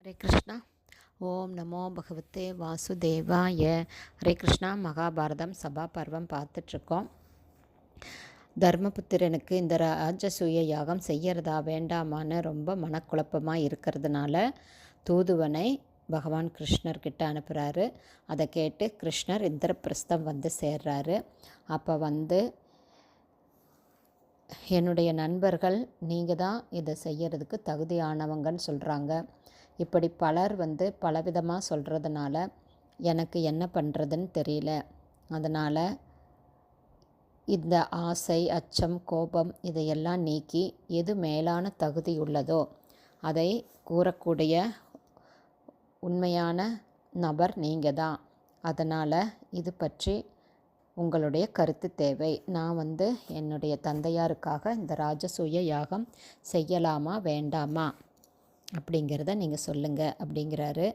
ஹரே கிருஷ்ணா. ஓம் நமோ பகவத்தே வாசுதேவாய. ஹரே கிருஷ்ணா. மகாபாரதம் சபா பர்வம் பார்த்துட்ருக்கோம். தர்மபுத்திரனுக்கு இந்த ராஜசூய யாகம் செய்யறதா வேண்டாமான்னு ரொம்ப மனக்குழப்பமாக இருக்கிறதுனால தூதுவனை பகவான் கிருஷ்ணர்கிட்ட அனுப்புகிறாரு. அதை கேட்டு கிருஷ்ணர் இந்திரபிரஸ்தம் வந்து சேர்றாரு. அப்போ என்னுடைய நண்பர்கள் நீங்கள் தான் இதை செய்யறதுக்கு தகுதியானவங்கன்னு சொல்கிறாங்க. இப்படி பலர் பலவிதமாக சொல்கிறதுனால எனக்கு என்ன பண்ணுறதுன்னு தெரியல. அதனால் இந்த ஆசை, அச்சம், கோபம் இதையெல்லாம் நீக்கி எது மேலான தகுதி உள்ளதோ அதை கூறக்கூடிய உண்மையான நபர் நீங்கள் தான். அதனால் இது பற்றி உங்களுடைய கருத்து தேவை. நான் என்னுடைய தந்தையாருக்காக இந்த ராஜசூய யாகம் செய்யலாமா வேண்டாமா அப்படிங்கிறத நீங்கள் சொல்லுங்கள் அப்படிங்கிறாரு.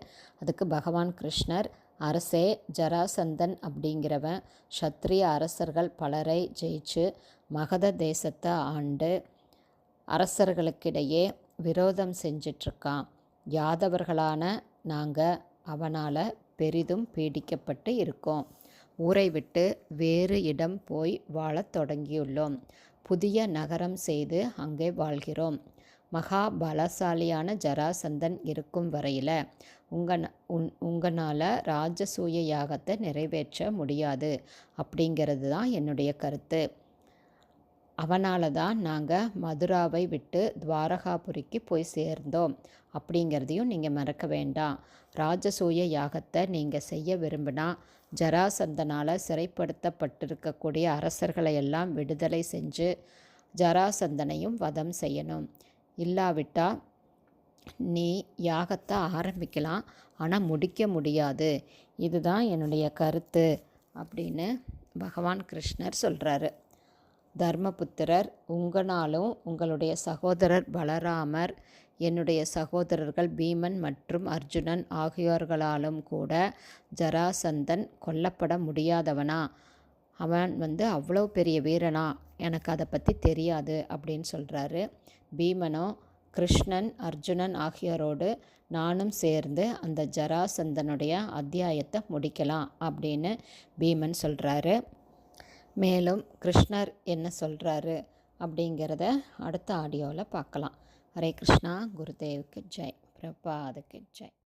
அதுக்கு பகவான் கிருஷ்ணர், அரசே, ஜராசந்தன் அப்படிங்கிறவன் க்ஷத்ரிய அரசர்கள் பலரை ஜெயிச்சு மகத தேசத்தை ஆண்டு அரசர்களுக்கிடையே விரோதம் செஞ்சிட்ருக்கான். யாதவர்களான நாங்கள் அவனால் பெரிதும் பீடிக்கப்பட்டு இருக்கோம். ஊரை விட்டு வேறு இடம் போய் வாழத் தொடங்கியுள்ளோம். புதிய நகரம் செய்து அங்கே வாழ்கிறோம். மகா பலசாலியான ஜராசந்தன் இருக்கும் வரையில் உங்களால் ராஜசூய யாகத்தை நிறைவேற்ற முடியாது அப்படிங்கிறது தான் என்னுடைய கருத்து. அவனால தான் நாங்கள் மதுராவை விட்டு துவாரகாபுரிக்கு போய் சேர்ந்தோம் அப்படிங்கிறதையும் நீங்கள் மறக்க வேண்டாம். ராஜசூய யாகத்தை நீங்கள் செய்ய விரும்பினா ஜராசந்தனால் சிறைப்படுத்தப்பட்டிருக்கக்கூடிய அரசர்களை எல்லாம் விடுதலை செஞ்சு ஜராசந்தனையும் வதம் செய்யணும். இல்லாவிட்டால் நீ யாகத்தை ஆரம்பிக்கலாம், ஆனால் முடிக்க முடியாது. இதுதான் என்னுடைய கருத்து அப்படின்னு பகவான் கிருஷ்ணர் சொல்கிறாரு. தர்மபுத்திரர், உங்களாலும் உங்களுடைய சகோதரர் பலராமர், என்னுடைய சகோதரர்கள் பீமன் மற்றும் அர்ஜுனன் ஆகியோர்களாலும் கூட ஜராசந்தன் கொல்லப்பட முடியாதவனா? அவன் அவ்வளோ பெரிய வீரனா? எனக்கு அதை பற்றி தெரியாது அப்படின்னு சொல்கிறாரு. பீமனோ, கிருஷ்ணன், அர்ஜுனன் ஆகியோரோடு நானும் சேர்ந்து அந்த ஜராசந்தனுடைய அத்தியாயத்தை முடிக்கலாம் அப்படின்னு பீமன் சொல்கிறாரு. மேலும் கிருஷ்ணர் என்ன சொல்கிறாரு அப்படிங்கிறத அடுத்த ஆடியோவில் பார்க்கலாம். ஹரே கிருஷ்ணா. குருதேவுக்கு ஜெய். பிரபாதுக்கு ஜெய்.